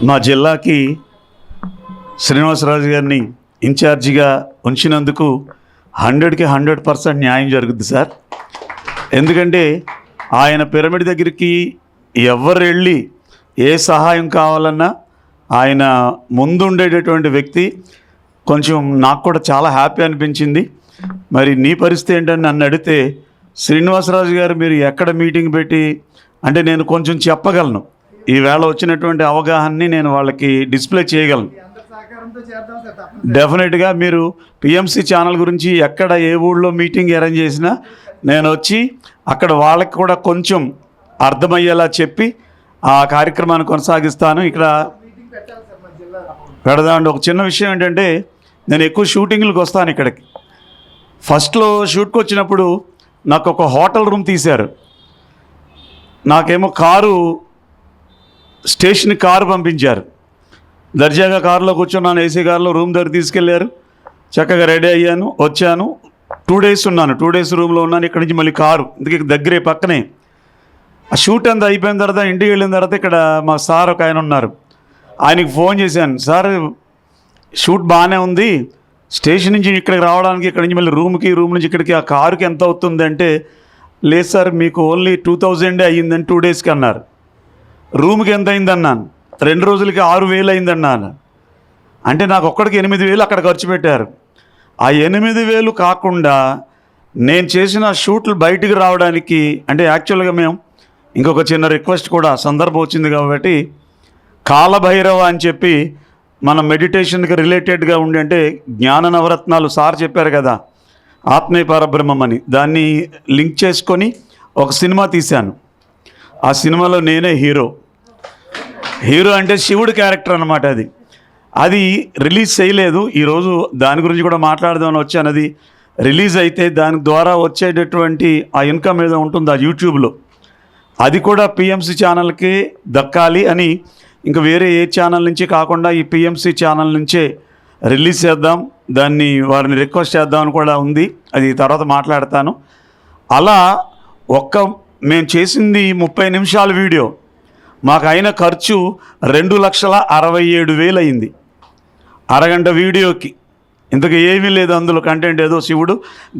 మా జిల్లాకి శ్రీనివాసరాజు గారిని ఇన్ఛార్జిగా ఉంచినందుకు 100కి 100% న్యాయం జరుగుద్ది సార్. ఎందుకంటే ఆయన పిరమిడ్ దగ్గరికి ఎవరు వెళ్ళి ఏ సహాయం కావాలన్నా ఆయన ముందుండేటటువంటి వ్యక్తి. కొంచెం నాకు కూడా చాలా హ్యాపీ అనిపించింది. మరి నీ పరిస్థితి ఏంటని నన్ను అడిగితే, శ్రీనివాసరాజు గారు మీరు ఎక్కడ మీటింగ్ పెట్టి అంటే నేను కొంచెం చెప్పగలను, ఈవేళ వచ్చినటువంటి అవగాహనని నేను వాళ్ళకి డిస్ప్లే చేయగలను. డెఫినెట్గా మీరు పిఎంసి ఛానల్ గురించి ఎక్కడ ఏ ఊళ్ళో మీటింగ్ అరేంజ్ చేసినా నేను వచ్చి అక్కడ వాళ్ళకి కూడా కొంచెం అర్థమయ్యేలా చెప్పి ఆ కార్యక్రమాన్ని కొనసాగిస్తాను. ఇక్కడ పెడదామండి. ఒక చిన్న విషయం ఏంటంటే, నేను ఎక్కువ షూటింగ్లకు వస్తాను ఇక్కడికి. ఫస్ట్లో షూట్కి వచ్చినప్పుడు నాకు ఒక హోటల్ రూమ్ తీశారు. నాకేమో స్టేషన్ కారు పంపించారు. దర్జాగా కారులో కూర్చున్నాను, ఏసీ కారులో రూమ్ దగ్గర తీసుకెళ్లారు. చక్కగా రెడీ అయ్యాను, వచ్చాను. 2 days ఉన్నాను. 2 days రూమ్లో ఉన్నాను. ఇక్కడి నుంచి మళ్ళీ కారు ఇందుకే దగ్గరే పక్కనే. ఆ షూట్ అంతా అయిపోయిన తర్వాత ఇంటికి వెళ్ళిన తర్వాత ఇక్కడ మా సార్ ఒక ఆయన ఉన్నారు, ఆయనకి ఫోన్ చేశాను. సార్ షూట్ బాగానే ఉంది, స్టేషన్ నుంచి ఇక్కడికి రావడానికి ఇక్కడి నుంచి మళ్ళీ రూమ్ నుంచి ఇక్కడికి ఆ కారుకి ఎంత అవుతుంది అంటే, లేదు సార్ మీకు ఓన్లీ 2000 అయ్యిందని 2 daysకి అన్నారు. రూమ్కి ఎంత అయిందన్నాను, 2 రోజులకి 6000 అయిందన్నాను. అంటే నాకు ఒక్కడికి 8000 అక్కడ ఖర్చు పెట్టారు. ఆ 8000 కాకుండా నేను చేసిన షూట్లు బయటికి రావడానికి అంటే యాక్చువల్గా మేము ఇంకొక చిన్న రిక్వెస్ట్ కూడా సందర్భం వచ్చింది కాబట్టి, కాలభైరవ అని చెప్పి మన మెడిటేషన్కి రిలేటెడ్గా ఉండి అంటే జ్ఞాన నవరత్నాలు సార్ చెప్పారు కదా, ఆత్మీయ పరబ్రహ్మం అని, దాన్ని లింక్ చేసుకొని ఒక సినిమా తీశాను. ఆ సినిమాలో నేనే హీరో అంటే శివుడి క్యారెక్టర్ అన్నమాట. అది రిలీజ్ చేయలేదు. ఈరోజు దాని గురించి కూడా మాట్లాడదామని వచ్చాను. అది రిలీజ్ అయితే దాని ద్వారా వచ్చేటటువంటి ఆ ఇన్కమ్ ఏదో ఉంటుంది ఆ యూట్యూబ్లో, అది కూడా పిఎంసి ఛానల్కి దక్కాలి అని ఇంకా వేరే ఏ ఛానల్ నుంచి కాకుండా ఈ పిఎంసి ఛానల్ నుంచే రిలీజ్ చేద్దాం, దాన్ని వారిని రిక్వెస్ట్ చేద్దామని కూడా ఉంది. అది తర్వాత మాట్లాడతాను. అలా మేము చేసింది 30 నిమిషాల వీడియో, మాకు అయిన ఖర్చు 2,67,000 అయింది అరగంట వీడియోకి. ఇంతకు ఏమీ లేదు అందులో, కంటెంట్ ఏదో శివుడు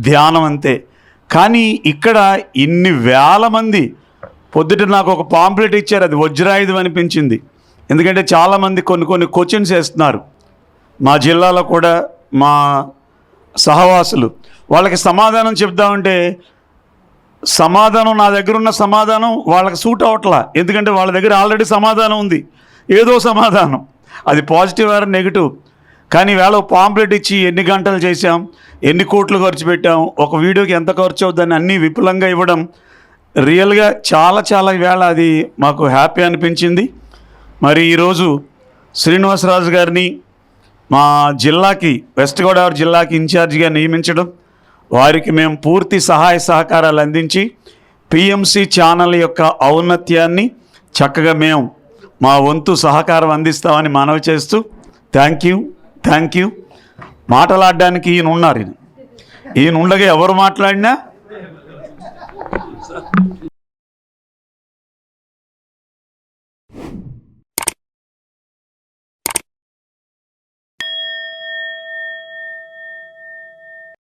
ధ్యానం అంతే. కానీ ఇక్కడ ఇన్ని వేల మంది పొద్దుట నాకు ఒక పాంప్లెట్ ఇచ్చారు, అది వజ్రాయుధం అనిపించింది. ఎందుకంటే చాలామంది కొన్ని క్వశ్చన్స్ వేస్తున్నారు మా జిల్లాలో కూడా మా సహవాసులు. వాళ్ళకి సమాధానం చెప్దామంటే సమాధానం నా దగ్గర ఉన్న సమాధానం వాళ్ళకి సూట్ అవట్లా. ఎందుకంటే వాళ్ళ దగ్గర ఆల్రెడీ సమాధానం ఉంది, ఏదో సమాధానం, అది పాజిటివ్ ఆర్ నెగిటివ్. కానీ వేళ పాంప్లెట్ ఇచ్చి ఎన్ని గంటలు చేసాం, ఎన్ని కోట్లు ఖర్చు పెట్టాం, ఒక వీడియోకి ఎంత ఖర్చు అవుతుందని అన్నీ విపులంగా ఇవ్వడం రియల్గా చాలా వేళ అది మాకు హ్యాపీ అనిపించింది. మరి ఈరోజు శ్రీనివాసరాజు గారిని మా జిల్లాకి, వెస్ట్ గోదావరి జిల్లాకి ఇన్ఛార్జిగా నియమించడం, వారికి మేము పూర్తి సహాయ సహకారాలు అందించి పిఎంసి ఛానల్ యొక్క ఔన్నత్యాన్ని చక్కగా మేము మా వంతు సహకారం అందిస్తామని మనవి చేస్తూ థ్యాంక్ యూ. మాట్లాడడానికి ఈయన ఉన్నారు. ఈయన ఉండగా ఎవరు మాట్లాడినా